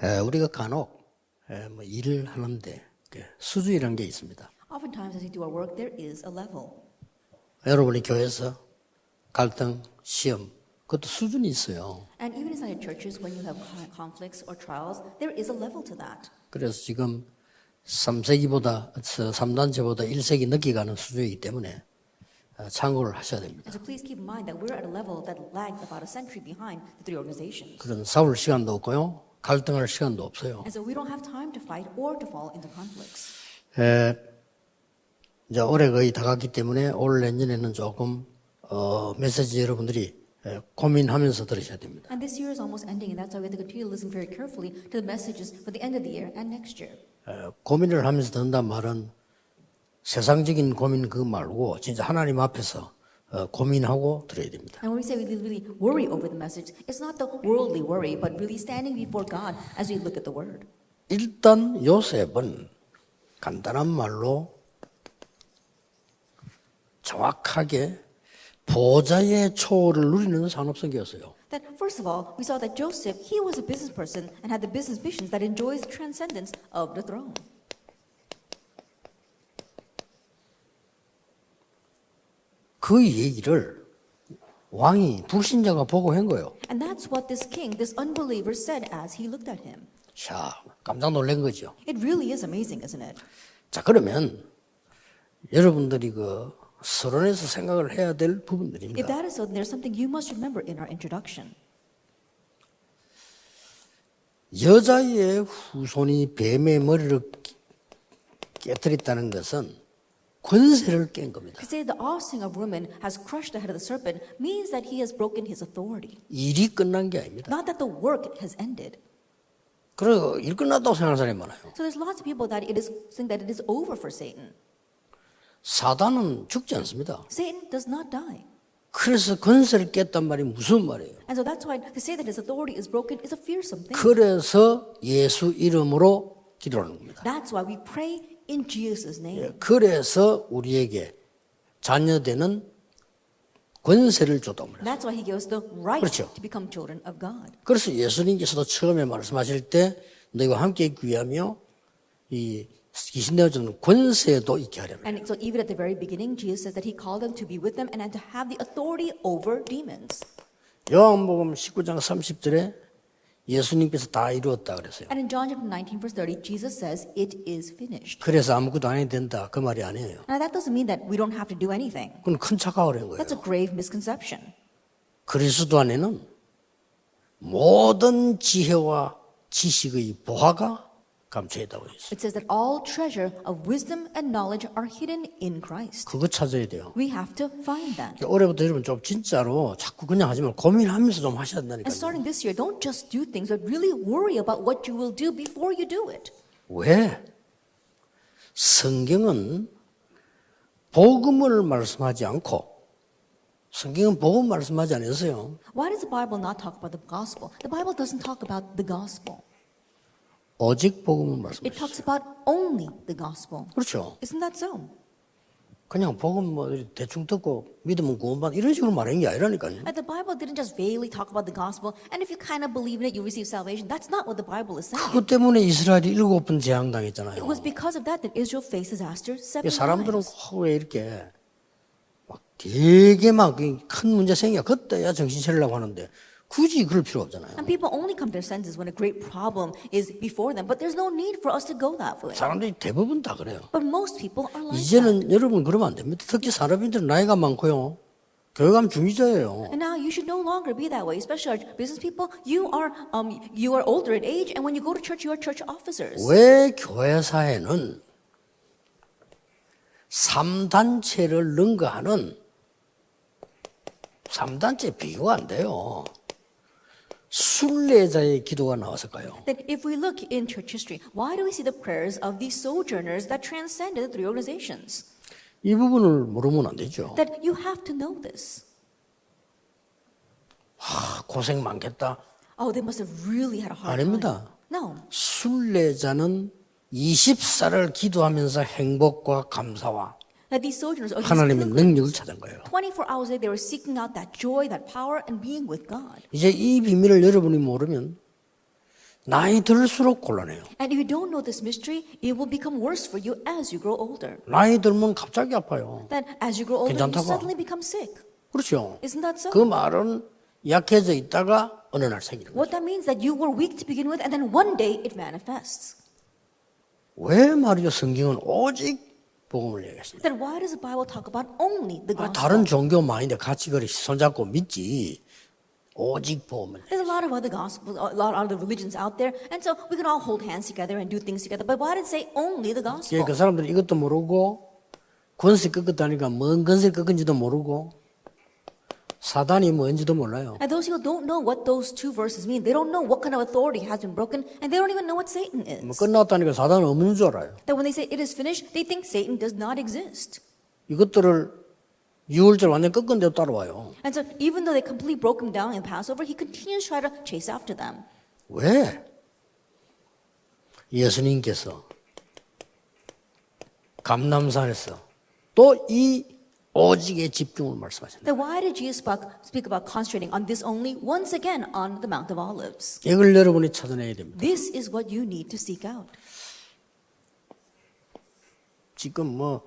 우리가 간혹 뭐 일을 하는데 수준이라는 게 있습니다. Oftentimes, as we do our work, there is a level. 여러분이 교회에서 갈등, 시험, 그것도 수준이 있어요. And even inside churches, when you have conflicts or trials, there is a level to that. 그래서 지금 3세기보다 3단체보다 1세기 늦게 가는 수준이기 때문에 참고를 하셔야 됩니다. And so please keep in mind that we're at a level that lags about a century behind the three organizations. 그런 싸울 시간도 없고요. 갈등할 시간도 없어요. And so we don't have time to fight or to fall into conflicts. 이제 올해 거의 다 갔기 때문에 올 내년에는 조금 메시지 여러분들이 고민하면서 들으셔야 됩니다. And this year is almost ending, and that's why we have to continue to listen very carefully to the messages for the end of the year and next year. 고민을 하면서 듣는단 말은 세상적인 고민 그거 말고 진짜 하나님 앞에서 고민하고 들어야 됩니다. And when we say we really worry over the message, it's not the worldly worry, but really standing before God as we look at the Word. 일단 요셉은 간단한 말로 정확하게 보좌의 초월을 누리는 산업성이었어요. That first of all, we saw that Joseph, he was a business person and had the business visions that enjoys the transcendence of the throne. 그 얘기를 왕이 불신자가 보고 한 거예요. And that's what this king, this unbeliever, said as he looked at him. 자, 깜짝 놀란 거죠. It really is amazing, isn't it? 자, 그러면 여러분들이 그 서론에서 생각을 해야 될 If 부분들입니다. that is so, then there's something you must remember in our introduction. 여자의 후손이 뱀의 머리를 깨뜨렸다는 것은 권세를 깬 겁니다. To say the offspring of woman has crushed the head of the serpent means that he has broken his authority. 일이 끝난 게 아닙니다. Not that the work has ended. 그리고 일 끝났다고 생각하는 사람이 많아요. So there's lots of people that think that it is over for Satan. 사단은 죽지 않습니다. Satan does not die. 그래서 권세를 깼단 말이 무슨 말이에요? And so that's why to say that his authority is broken is a fearsome thing. 그래서 예수 이름으로 기도하는 겁니다. That's why we pray in Jesus' name. 그래서 우리에게 자녀되는 권세를 줬단 말이에요. That's why he gives us the right 그렇죠. to become children of God. 그래서 예수님께서도 처음에 말씀하실 때 너희와 함께 있기 위하며 이 귀신 내어주는 권세도 있게 하려면 And so even at the very beginning, Jesus says that he called them to be with them and to have the authority over demons. 요한복음 19장 30절에 예수님께서 다 이루었다 그랬어요. And in John chapter 19 verse 30, Jesus says, it is finished. 그래서 아무것도 안 해도 된다 그 말이 아니에요. Now that doesn't mean that we don't have to do anything. 그건 큰 착각을 한 거예요. That's a grave misconception. 그리스도 안에는 모든 지혜와 지식의 보화가 감춰 있다고 했어요. It says that all treasure of wisdom and knowledge are hidden in Christ. 그거 찾아야 돼요. We have to find that. 올해부터 여러분 좀 진짜로 자꾸 그냥 하지 말고 고민하면서 좀 하셔야 And 된다니까요. starting this year, don't just do things, but really worry about what you will do before you do it. 왜? 성경은 복음을 말씀하지 않고 성경은 복음 말씀하지 않았어요. Why does the Bible not talk about the gospel? The Bible doesn't talk about the gospel. 오직 복음을 It 말씀하셨어요. talks about only the gospel. 그렇죠. Isn't that so? 그냥 복음 뭐 대충 듣고 믿으면 구원받 이런 식으로 말하는 게 아니라니까요. And the Bible didn't just vaguely talk about the gospel, and if you kind of believe in it, you receive salvation. That's not what the Bible is saying. 그것 때문에 이스라엘이 7번 재앙당했잖아요. It was because of that that Israel faced disaster 7 사람들은 times. 왜 이렇게 막 되게 막 큰 문제 생겨 그때야 정신 차리려고 하는데 굳이 그럴 필요 없잖아요. And people only come to their senses when a great problem is before them, but there's no need for us to go that way. 사람들이 대부분 다 그래요. But most people are like that. 이제는 여러분 그러면 안 됩니다. 특히 산업인들은 나이가 많고요. 교육감 중위자예요. And now you should no longer be that way, especially our business people. You are older in age, and when you go to church, you are church officers. 왜 교회사에는 3단체를 능가하는 3단체 비교가 안 돼요. 순례자의 기도가 나왔을까요? That if we look in church history, why do we see the prayers of these sojourners that transcended the three organizations? 이 부분을 모르면 안 되죠. That you have to know this. 고생 많겠다. Oh, they must have really had a hard 아닙니다. time. No. 순례자는 20살을 기도하면서 행복과 감사와 That these sojourners, or these 하나님의 pilgrims, 능력을 찾은 거예요. 24 hours a day, they were seeking out that joy, that power, and being with God. 이제 이 비밀을 여러분이 모르면 나이 들수록 곤란해요. And if you don't know this mystery, it will become worse for you as you grow older. 나이 들면 갑자기 아파요. That as you grow older, you 괜찮다고. suddenly become sick. 그렇죠. Isn't that so? 그 말은 약해져 있다가 어느 날 생기는 거예요. What that means that you were weak to begin with, and then one day it manifests. 왜 말이죠? 성경은 오직 복음을 얘기했습니다. Then why does the Bible talk about only the gospel? 다른 종교 많은데 같이 그리 손잡고 믿지. 오직 복음을. There's a lot of other gospels, a lot of other religions out there, and so we can all hold hands together and do things together. But why did it say only the gospel? 그 사람들은 이것도 모르고 권세 꺾었다니까 뭔 권세 꺾은지도 모르고 사단이 뭔지도 몰라요. And those people don't know what those two verses mean. They don't know what kind of authority has been broken, and they don't even know what Satan 뭐 is. 끝났다니까 사단은 없는 줄 알아요. That when they say it is finished, they think Satan does not exist. 이것들을 6월절 완전 꺾은 데로 따라와요. And so even though they completely broke him down in Passover, he continues to try to chase after them. 왜? 예수님께서 감람산에서 또 이 오직의 집중을 말씀하셨다. Then why did Jesus speak about concentrating on this only once again on the Mount of Olives? 이걸 여러분이 찾아내야 됩니다. This is what you need to seek out. 지금 뭐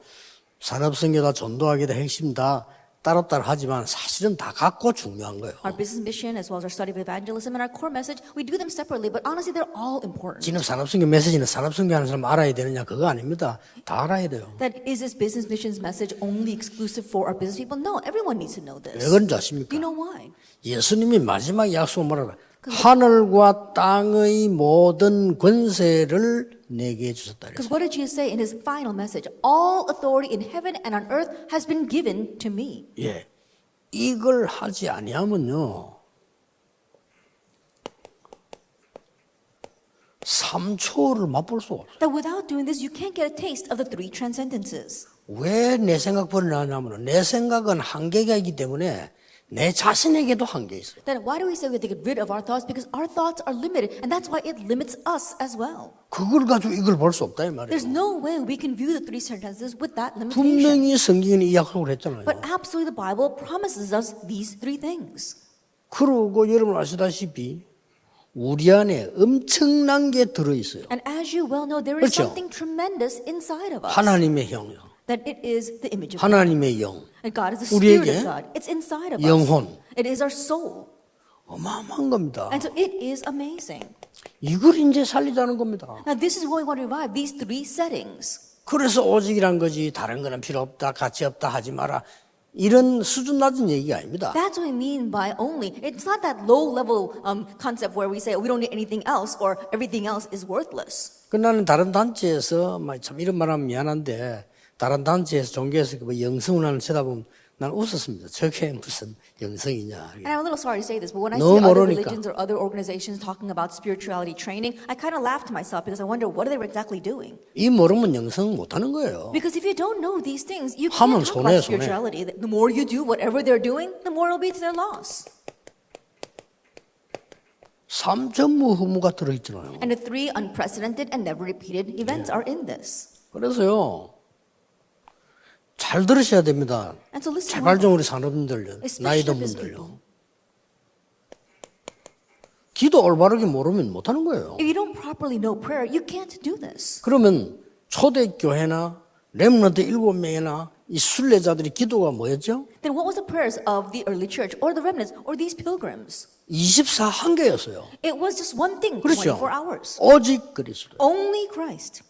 산업성교다 전도하기다 핵심다 따로따로 하지만 사실은 다 갖고 중요한 거예요. Our business mission, as well as our study of evangelism and our core message, we do them separately, but honestly, they're all important. 지금 산업성교 메시지는 산업성교 하는 사람 알아야 되느냐 그거 아닙니다. 다 알아야 돼요. That is this business missions message only exclusive for our business people? No, everyone needs to know this. 왜 그런지 아십니까? You know why? 예수님이 마지막 약속을 뭐라고 하늘과 땅의 모든 권세를 내게 주셨다. Because what did Jesus say in his final message? All authority in heaven and on earth has been given to me. 예, 이걸 하지 아니하면요 3초를 맛볼 수가 없어요. That without doing this, you can't get a taste of the three transcendences. 왜 내 생각 버리냐면 내 생각은 한계가 있기 때문에 내 자신에게도 한계 있어요. Then why do we say we have to get rid of our thoughts? Because our thoughts are limited, and that's why it limits us as well. 그걸 가지고 이걸 볼 수 없다 이 말이에요. There's no way we can view the three sentences with that limitation. 분명히 성경은 이 약속을 했잖아요. But absolutely, the Bible promises us these three things. 그러고 여러분 아시다시피 우리 안에 엄청난 게 들어있어요. And as you well know, there is 그렇죠. something tremendous inside of us. 하나님의 형상, That it is the image of God. 하나님의 영, And God is the Spirit 우리에게 of God. It's inside of us. 영혼. It is our soul. 어마어마한 겁니다. And so it is amazing. 이걸 이제 살리자는 겁니다. Now, this is what we want to revive, these three settings. 그래서 오직이란 거지 다른 거는 필요 없다, 가치 없다 하지 마라. 이런 수준 낮은 얘기가 아닙니다. That's what we mean by only. It's not that low level concept where we say we don't need anything else or everything else is worthless. 그 나는 다른 단체에서 참 이런 말하면 미안한데 다른 단체에서 종교에서 뭐 영성운하는 쳐다보면 난 웃었습니다. 저게 무슨 영성이냐. And I'm a little sorry to say this, but when I see 너무 other 모르니까. religions or other organizations talking about spirituality training, I kind of laugh to myself because I wonder what are they exactly doing? 이 모르면 영성 못하는 거예요. Because if you don't know these things, you 하면 can't talk 손해요, about spirituality. The more you do whatever they're doing, the more it'll be to their loss. 삼천무후무가 들어있잖아요. And the three unprecedented and never repeated events are in this. 그래서요 잘 들으셔야 됩니다. And so listen 제발 좀 well, 우리 산업인들, especially 나이 든 business 분들요. people. 기도 올바르게 모르면 못하는 거예요. If you don't properly know prayer, you can't do this. 그러면 초대교회나 렘넌트 7명이나 이 순례자들이 기도가 뭐였죠? Then what was the prayers of the early church or the remnants or these pilgrims? 24 한계였어요. It was just one thing, 그렇죠. 24 hours. 오직 그리스도. Only Christ.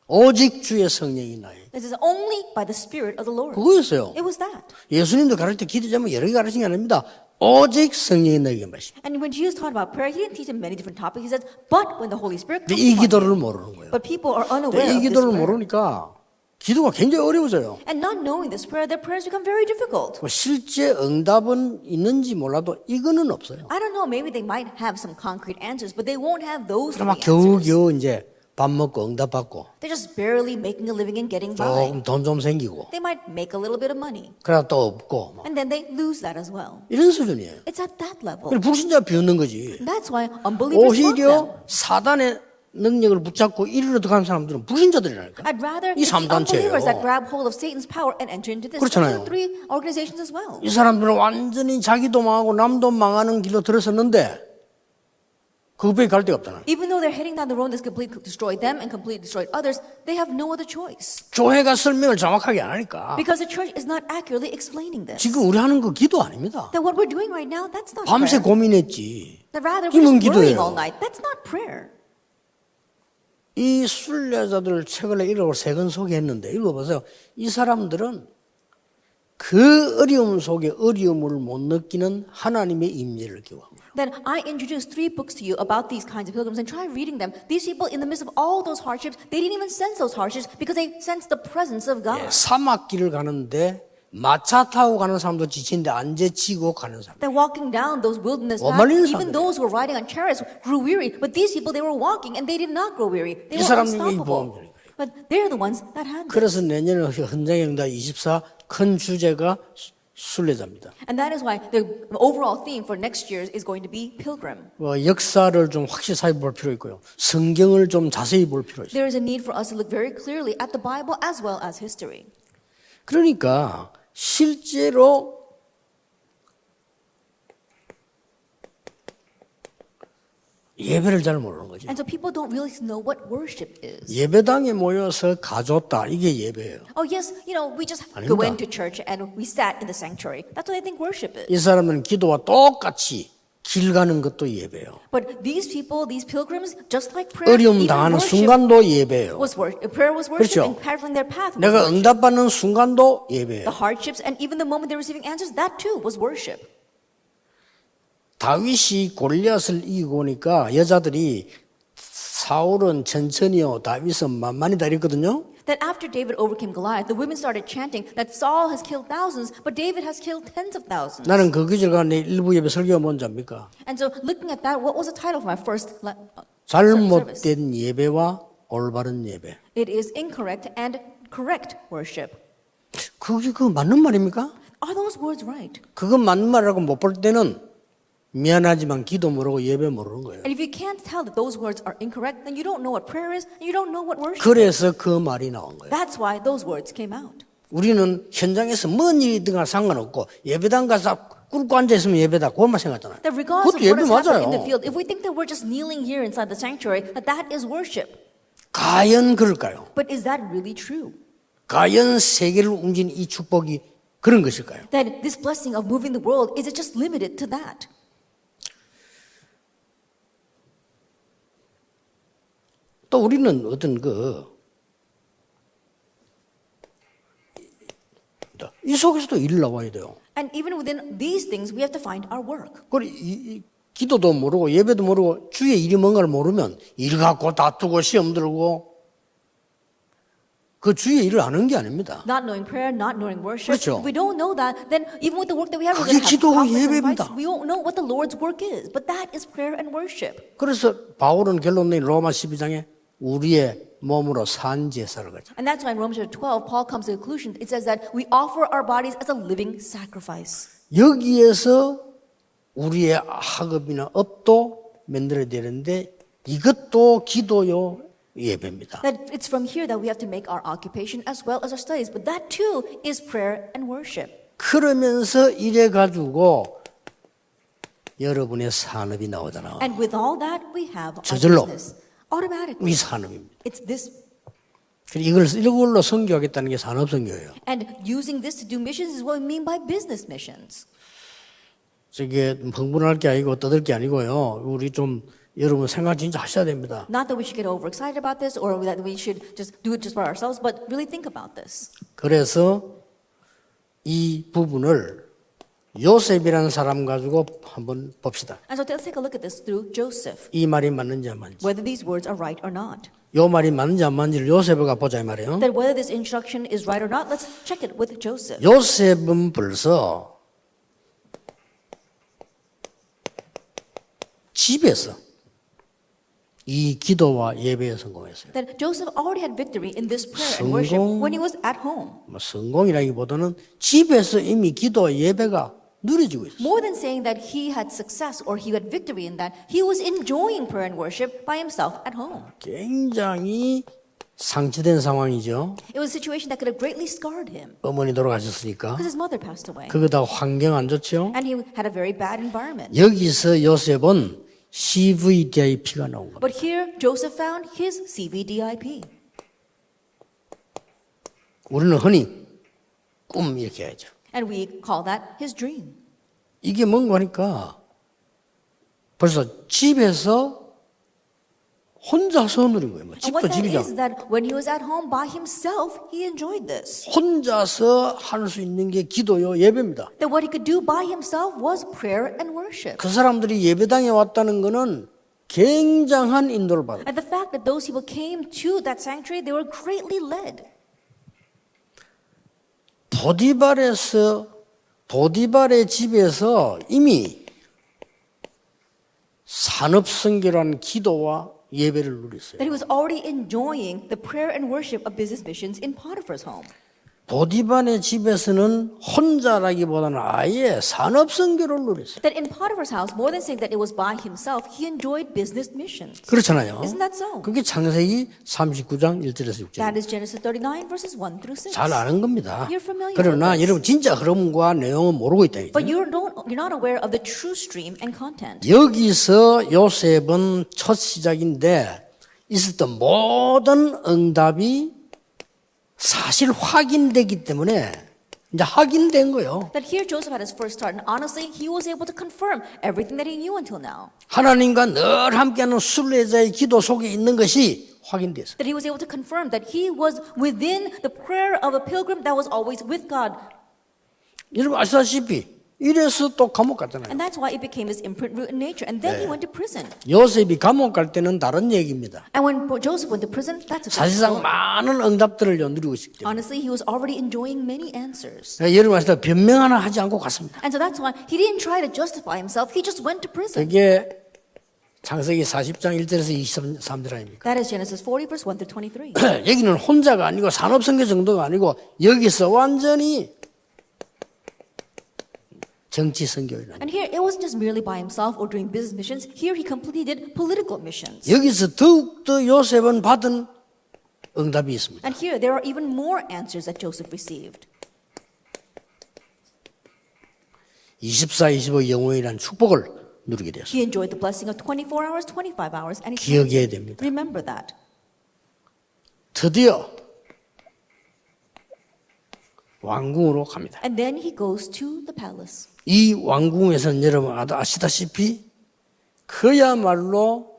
오직 주의 성령이 나의. This is only by the Spirit of the Lord. 그거였어요. It was that. 예수님도 가르칠 때 기도 제목 여러 개 가르친 게 아닙니다. 오직 성령이 나에게 마시. And when Jesus taught about prayer, he didn't teach them many different topics. He said, but when the Holy Spirit 근데 comes 이 upon 기도를 you. 모르는 거예요. But people are 근데 unaware 이 of this 기도를 prayer. 모르니까 기도가 굉장히 어려워져요. And not knowing this prayer, their prayers become very difficult. 뭐 실제 응답은 있는지 몰라도 이거는 없어요. I don't know, maybe they might have some concrete answers, but they won't have those 그럼 막 three answers. 겨우겨우 이제 밥 먹고 응답받고 They're just barely making a living and getting by. 조금 돈 좀 생기고 They might make a little bit of money, 그러다 또 없고 막 and then they lose that as well. 이런 수준이에요. It's at that level. 그래서 불신자 비웃는 거지. That's why unbelievers mock them. 오히려 사단의 능력을 붙잡고 이리로 들어가는 사람들은 불신자들이라니까. I'd rather 이 it's the unbelievers that 3단체예요. grab hold of Satan's power and enter into this. 그렇잖아요. Those are the three organizations as well. 이 사람들은 완전히 자기도 망하고 남도 망하는 길로 들어섰는데 그것밖에 갈 데가 없잖아요. Even though they're heading down the road that's completely destroyed them and completely destroyed others, they have no other choice. 교회가 설명을 정확하게 안 하니까. Because the church is not accurately explaining this. 지금 우리 하는 거 기도 아닙니다. That what we're doing right now, that's not 밤새 prayer. 고민했지. That rather 이건 we're just worrying 기도예요. all night. That's not prayer. 이 순례자들 책을 읽어보고 세 권 소개했는데 읽어보세요. 이 사람들은 그 어려움 속에 어려움을 못 느끼는 하나님의 임재를 경험해요. Then I introduced 3 books to you about these kinds of pilgrims and try reading them. These people, in the midst of all those hardships, they didn't even sense those hardships because they sensed the presence of God. 사막길을 가는데 마차 타고 가는 사람도 지치는데 안 지치고 가는 사람. They're walking down those wilderness paths. 말리는 Even 사람들이에요. those who were riding on chariots grew weary. But these people, they were walking and they did not grow weary. They 이 were 사람들이 unstoppable. 보험들인 거예요. But they're the ones that had this. 그래서 내년에 헌장행다 24 큰 주제가 순례자입니다. And that is why the overall theme for next year is going to be pilgrim. 역사를 좀 확실히 살펴볼 필요 있고요. 성경을 좀 자세히 볼 필요 있어요. There is a need for us to look very clearly at the Bible as well as history. 그러니까 실제로 예배를 잘 모르는 거죠. And so people don't really know what worship is. 예배당에 모여서 가졌다. 이게 예배예요. Oh yes, we just 아닙니다. go into church and we sat in the sanctuary. That's what I think worship is. 이 사람은 기도와 똑같이 길 가는 것도 예배예요. But these people, these pilgrims, just like prayer, 어려움 even 당하는 worship 순간도 예배예요. was worship. Prayer was worship, 그렇죠. and traveling their path was 내가 worship. 응답받는 순간도 예배예요. The hardships and even the moment they're receiving answers, that too was worship. 다윗이 골리앗을 이기고 오니까 여자들이 사울은 천천히요, 다윗은 만만히다 이랬거든요. That after David overcame Goliath, the women started chanting that Saul has killed thousands, but David has killed tens of thousands. 나는 그 기절과 내 일부 예배 설교가 뭔지 압니까? And so looking at that, what was the title for my first service? 잘못된 예배와 올바른 예배. It is incorrect and correct worship. 그게 맞는 말입니까? Are those words right? 그건 맞는 말이라고 못 볼 때는 미안하지만 기도 모르고 예배 모르는 거예요. And if you can't tell that those words are incorrect, then you don't know what prayer is, and you don't know what worship is. 그래서 그 말이 나온 거예요. That's why those words came out. 우리는 현장에서 뭔 일이든 상관없고 예배당 가서 꿇고 앉아있으면 예배다. 그것만 생각하잖아요. That regardless 그것도 of 예배 what is happening in the 맞아요. field, if we think that we're just kneeling here inside the sanctuary, that is worship. 과연 그럴까요? But is that really true? 과연 세계를 움직이는 이 축복이 그런 것일까요? That this blessing of moving the world, is it just limited to that? 또 우리는 어떤 이 속에서도 일을 나와야 돼요. And even within these things, we have to find our work. 그리고 기도도 모르고 예배도 모르고 주의 일이 뭔가를 모르면 일 갖고 다투고 시험 들고 그 주의 일을 아는 게 아닙니다. Not knowing prayer, not knowing worship. 그렇죠. If we don't know that, then even with the work that we have, we're 그게 going to have 기도와 conflicts and 예배입니다. fights. We won't know what the Lord's work is. But that is prayer and worship. 그래서 바울은 결론내 로마 12장에 우리의 몸으로 산 제사를 가져. And that's why in Romans chapter 12, Paul comes to the conclusion. It says that we offer our bodies as a living sacrifice. 여기에서 우리의 학업이나 업도 만들어야 되는데 이것도 기도요 예배입니다. That it's from here that we have to make our occupation as well as our studies. But that too is prayer and worship. 그러면서 이래 가지고 여러분의 산업이 나오잖아. And with all that, we have our 저절로. business. Automatically. 이 산업입니다. It's this. 이걸로 선교하겠다는 게 산업 선교예요. And using this to do missions is what we mean by business missions. 저게 흥분할 게 아니고 떠들 게 아니고요. 우리 좀 여러분 생각 진짜 하셔야 됩니다. Not that we should get overexcited about this or that we should just do it just for ourselves, but really think about this. 그래서 이 부분을 요셉이라는 사람 가지고 한번 봅시다. And so let's take a look at this through Joseph, 이 말이 맞는지 안 맞는지. whether these words are right or not. 요 말이 맞는지 안 맞는지를 요셉을 가보자 이 말이에요. That whether this instruction is right or not, let's check it with Joseph. 요셉은 벌써 집에서 이 기도와 예배에 성공했어요. That Joseph already had victory in this prayer and worship when he was at home. 뭐 성공이라기보다는 집에서 이미 기도와 예배가 누려지고 있어요. More than saying that he had success or he had victory in that, he was enjoying prayer and worship by himself at home. 굉장히 상처된 상황이죠. It was a situation that could have greatly scarred him 어머니 돌아가셨으니까. because his mother passed away. 그거 다 환경 안 좋죠. And he had a very bad environment. 여기서 요셉은 CVDIP가 나온 겁니다. But here, Joseph found his CVDIP. 우리는 흔히 꿈 이렇게 하죠. And we call that his dream. 이게 뭔가 하니까 벌써 집에서 혼자서 누린 거예요. 뭐 And 집도 what that 집이죠. is that when he was at home by himself, he enjoyed this. 혼자서 할 수 있는 게 기도요, 예배입니다. That what he could do by himself was prayer and worship. 그 사람들이 예배당에 왔다는 거는 굉장한 인도를 받아요. And the fact that those people came to that sanctuary, they were greatly led. 보디발의 집에서 이미 산업선교란 기도와 예배를 누렸어요. That he was already enjoying the prayer and worship of business missions in Potiphar's home. 보디발의 집에서는 혼자라기보다는 아예 산업선교를 누렸어요. That in Potiphar's house, more than saying that it was by himself, he enjoyed business missions. 그렇잖아요. Isn't that so? 그게 창세기 39장 1절에서 6절. That is Genesis 39 verses 1 through 6. 잘 아는 겁니다. You're familiar 그러나 with this. 여러분 진짜 흐름과 내용은 모르고 있다. But you're not aware of the true stream and content. 여기서 요셉은 첫 시작인데 있었던 모든 응답이 사실 확인되기 때문에 이제 확인된 거예요. That here Joseph had his first start, and honestly, he was able to confirm everything that he knew until now. 하나님과 늘 함께하는 순례자의 기도 속에 있는 것이 확인됐어요. That he was able to confirm that he was within the prayer of a pilgrim that was always with God. 여러분 아시다시피 이래서 또 감옥 갔잖아요. And that's why it became his imprint root in nature. And then he went to prison. 요셉이 감옥 갈 때는 다른 얘기입니다. And when Joseph went to prison, that's a different 사실상 story. 많은 응답들을 누리고 있기 때문에 Honestly, he was already enjoying many answers. 여러분 아시다 변명 하나 하지 않고 갔습니다. And so that's why he didn't try to justify himself. He just went to prison. 그게 창세기 40장 1절에서 23절 아닙니까? That is Genesis 40 verse 1 through 23. 여기는 혼자가 아니고 산업선교 정도가 아니고 여기서 완전히 정치 선교를 And here, it wasn't just merely by himself or doing business missions. Here, he completed political missions. 여기서 더욱더 요셉은 받은 응답이 있습니다. And here, there are even more answers that Joseph received. 24, 25 영원이라는 축복을 누리게 되었습니다. He enjoyed the blessing of 24 hours, 25 hours, and 기억해야 eternity. 됩니다. Remember that. 드디어 왕궁으로 갑니다. And then he goes to the palace. 이 왕궁에서는 여러분 아시다시피 그야말로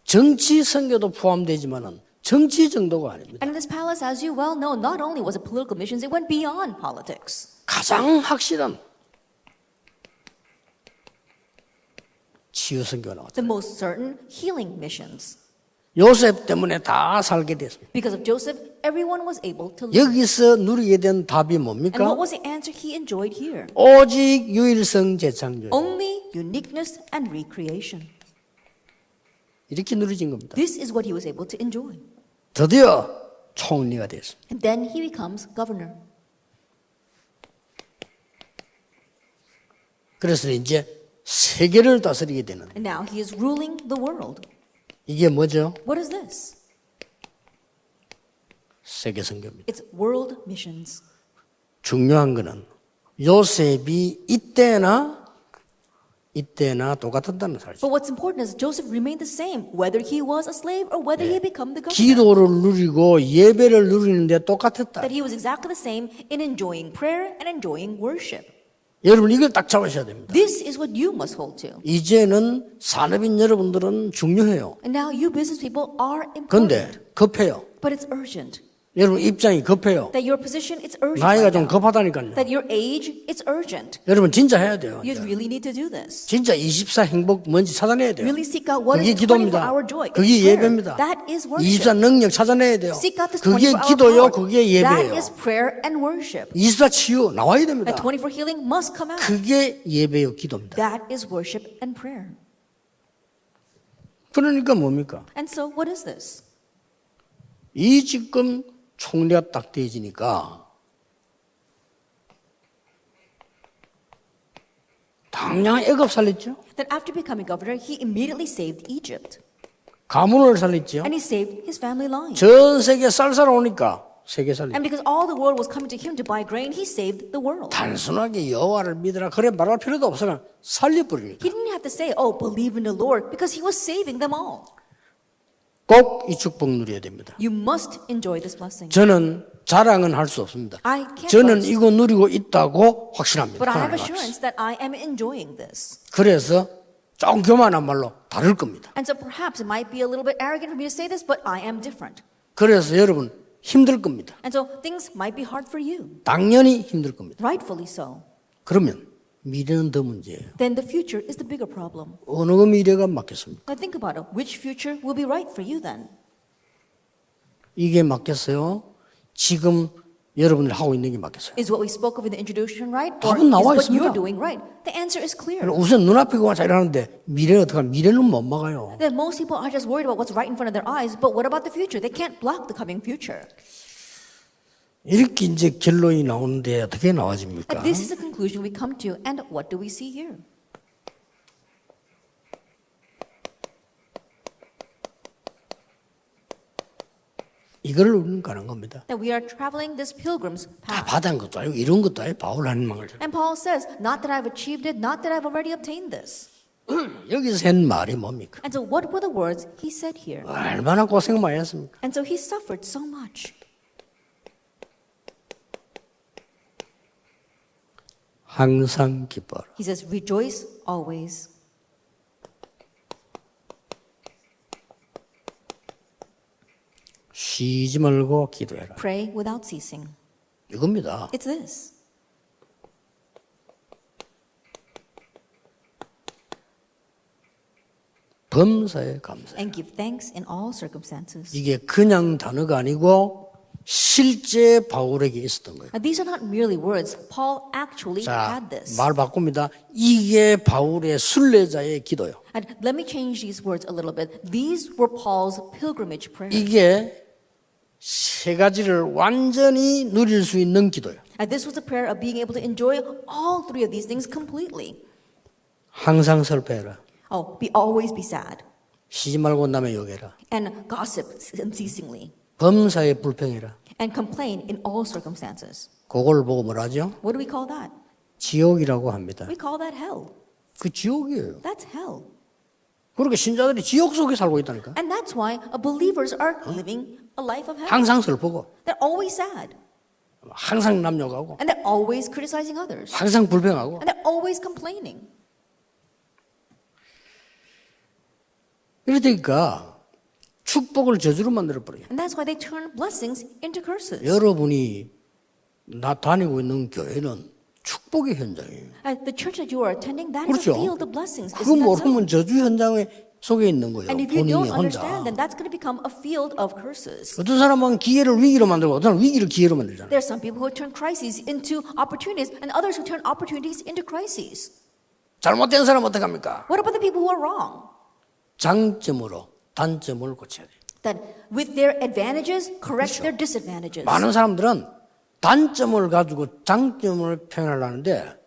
정치 선교도 포함되지만은 정치 정도가 아닙니다. And in this palace, as you well know, not only was it political missions, it went beyond politics. 가장 확실한 치유 선교가 나왔다. The most certain healing missions. 요셉 때문에 다 살게 됐습니다. Because of Joseph, everyone was able to live. 여기서 누리게 된 답이 And 뭡니까? what was the answer he enjoyed here? 오직 유일성 재창조. Only uniqueness and recreation. 이렇게 누려진 겁니다. This is what he was able to enjoy. 드디어 총리가 됐습니다. And then he becomes governor. 그래서 이제 세계를 다스리게 되는 And now he is ruling the world. 이게 뭐죠? What is this? 세계 선교입니다. It's world missions. 중요한 거는 요셉이 이때나 똑같았다는 사실. But what's important is Joseph remained the same, whether he was a slave or whether he had become the governor. 기도를 누리고 예배를 누리는데 똑같았다. That he was exactly the same in enjoying prayer and enjoying worship. 여러분 이걸 딱 잡으셔야 됩니다. This is what you must hold to. 이제는 산업인 여러분들은 중요해요. And now you business people are 그런데 important. 급해요. But it's urgent. 여러분 입장이 급해요. That your position, it's urgent. 나이가 right 좀 now. 급하다니까요. That your age, it's urgent. 여러분 진짜 해야 돼요. You really need to do this. 진짜 24 행복 뭔지 찾아내야 돼요. Really seek out what 그게 is the 기도입니다. 24-hour joy. It's 그게 prayer. 예배입니다. That is 24 worship. 능력 찾아내야 돼요. Seek out this 그게 24-hour 기도요. power. 그게 That 예배예요. is prayer and worship. 24 치유 나와야 됩니다. That 24 healing must come out. 그게 예배요 기도입니다. That is worship and prayer. 그러니까 뭡니까? And so what is this? 이 지금 총리가 딱 되어지니까 당장 애굽 살렸죠. That after becoming governor, he immediately saved Egypt. 가문을 살렸죠. And he saved his family line. 전 세계 쌀쌀 오니까 세계 살리. And because all the world was coming to him to buy grain, he saved the world. 단순하게 여호와를 믿으라 그래 말할 필요도 없으나 살려버리니까. He didn't have to say, oh, believe in the Lord, because he was saving them all. 꼭 이 축복 누려야 됩니다. You must enjoy this blessing. 저는 자랑은 할 수 없습니다. I can't 저는 boast, 이거 누리고 있다고 확신합니다. but I have 하나님 앞에서. assurance that I am enjoying this. 그래서 조금 교만한 말로 다를 겁니다. And so perhaps it might be a little bit arrogant for me to say this, but I am different. 그래서 여러분 힘들 겁니다. And so things might be hard for you. 당연히 힘들 겁니다. Rightfully so. 그러면 미래는 더 문제예요. Then the future is the bigger problem. 어느 그 미래가 맞겠습니까? Now think about it. Which future will be right for you then? 이게 맞겠어요? 지금 여러분들 하고 있는 게 맞겠어요? Is what we spoke of in the introduction right? Or 답은 is 나와 what 있습니다. you're doing right? The answer is clear. 우선 눈앞에 그만 잘 하는데 미래는 어떡하면 미래는 못 막아요. That most people are just worried about what's right in front of their eyes, but what about the future? They can't block the coming future. 이렇게 이제 결론이 나오는데 어떻게 나와집니까? And this is the conclusion we come to. And what do we see here? 이걸 우리는 가는 겁니다. That we are traveling this pilgrim's 다 path. 받은 것도 아니고 이런 것도 아니고 바울 하는 말을. And Paul says, not that I've achieved it, not that I've already obtained this. 여기서 한 말이 뭡니까? And so what were the words he said here? 얼마나 고생 많이 했습니까? And so he suffered so much. 항상 기뻐라. He says, rejoice always. 쉬지 말고 기도해라. Pray without ceasing. 이겁니다. It's this. 범사에 감사. And give thanks in all circumstances. 이게 그냥 단어가 아니고 실제 바울에게 있었던 거예요. Now, these are not merely words. Paul actually 자, had this. 말 바꿉니다. 이게 바울의 순례자의 기도요. And let me change these words a little bit. These were Paul's pilgrimage prayers. 이게 세 가지를 완전히 누릴 수 있는 기도요. And this was a prayer of being able to enjoy all three of these things completely. 항상 슬퍼해라. Oh, always be sad. 쉬지 말고 남의 욕해라. And gossip unceasingly. 범사에 불평해라. And complain in all circumstances. 그걸 보고 뭐라죠? What do we call that? 지옥이라고 합니다. We call that hell. 그 지옥이에요. That's hell. 그러니까 신자들이 지옥 속에 살고 있다니까. And that's why believers are living a life of hell. 항상 슬프고, They're always sad. 항상 남욕하고, And they're always criticizing others. 항상 불평하고. And they're always complaining. 이러니까 축복을 저주로 만들어버려요. And that's why they turn blessings into curses. 여러분이 나 다니고 있는 교회는 축복의 현장이에요. And the church that you are attending, that is a 그렇죠? field of blessings. 그거 Isn't that so? 모르면 저주 현장에 속에 있는 거예요. And if you 본인이 don't 혼자. understand, then that's going to become a field of curses. 어떤 사람은 기회를 위기로 만들고 어떤 사람은 위기를 기회로 만들잖아요. There are some people who turn crises into opportunities, and others who turn opportunities into crises. 잘못된 사람은 어떡합니까? What about the people who are wrong? 장점으로 단점을 고쳐야 돼요. That with their advantages, correct their disadvantages. 많은 사람들은 단점을 가지고 장점을 표현하려는데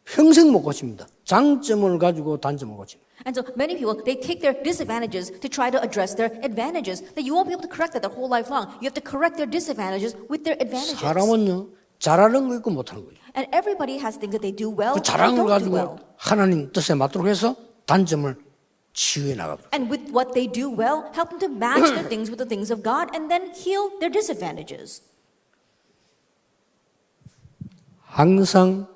평생 못 고칩니다. 장점을 가지고 단점을 고칩니다. And so many people, they take their disadvantages to try to address their advantages. That you won't be able to correct that their whole life long. You have to correct their disadvantages with their advantages. 사람은요, 잘하는 거 있고 못하는 거예요. And everybody has things that they do well, 그 and they 잘하는 걸 don't do well. 가지고 하나님 뜻에 맞도록 해서 단점을 치유해 나가도록. And with what they do well, help them to match their things with the things of God and then heal their disadvantages. 항상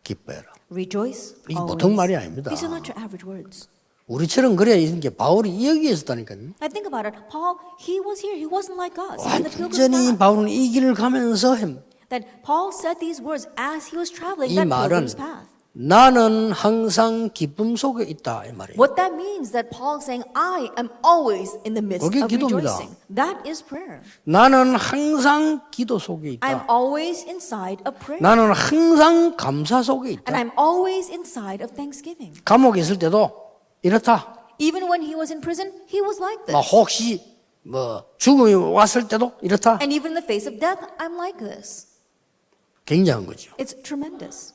기뻐해라. Rejoice 이게 always. 보통 말이 아닙니다. These are not your average words. 우리처럼 그래야 이런 게 바울이 여기에 있었다니까요. I think about it. Paul, he was here. He wasn't like us. In the pilgrim's 완전히 path. 바울은 이 길을 가면서 That Paul said these words as he was traveling 이 that 말은 pilgrim's path. 나는 항상 기쁨 속에 있다 이 말이에요. What that means that Paul is saying, I am always in the midst 그게 of 기도입니다. rejoicing. That is prayer. 나는 항상 기도 속에 I'm 있다. always inside of prayer. 나는 항상 감사 속에 And 있다. I'm always inside of thanksgiving. 감옥에 있을 때도 이렇다. Even when he was in prison, he was like 뭐 this. 혹시 뭐 죽음이 왔을 때도 이렇다. And even in the face of death, I'm like this. 굉장한 거죠. It's tremendous.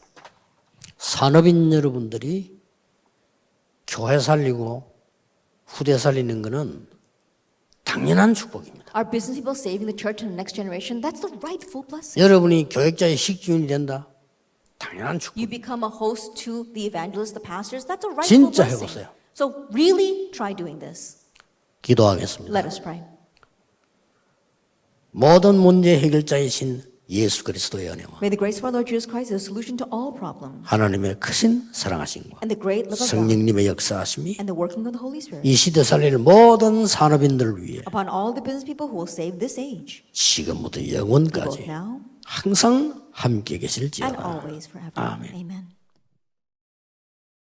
산업인 여러분들이 교회 살리고 후대 살리는 거는 당연한 축복입니다. Are business people saving the church and the next generation? That's the rightful blessing. 여러분이 교역자의 식주인이 된다. 당연한 축복. You become a host to the evangelists, the pastors. That's a rightful 진짜 blessing. 해보세요. So really try doing this. 기도하겠습니다. Let us pray. 모든 문제 해결자이신 예수 그리스도의 은혜와 May the grace of our Lord Jesus Christ be the solution to all problems. 하나님의 크신 사랑하심과 And the great love of God. 성령님의 역사하심이 And the working of the Holy Spirit. 이 시대 살릴 모든 산업인들을 위해 Upon all the business people who will save this age. 지금부터 Both 영원까지 now 항상 함께 and 계실지어다. always forever. 아멘. Amen.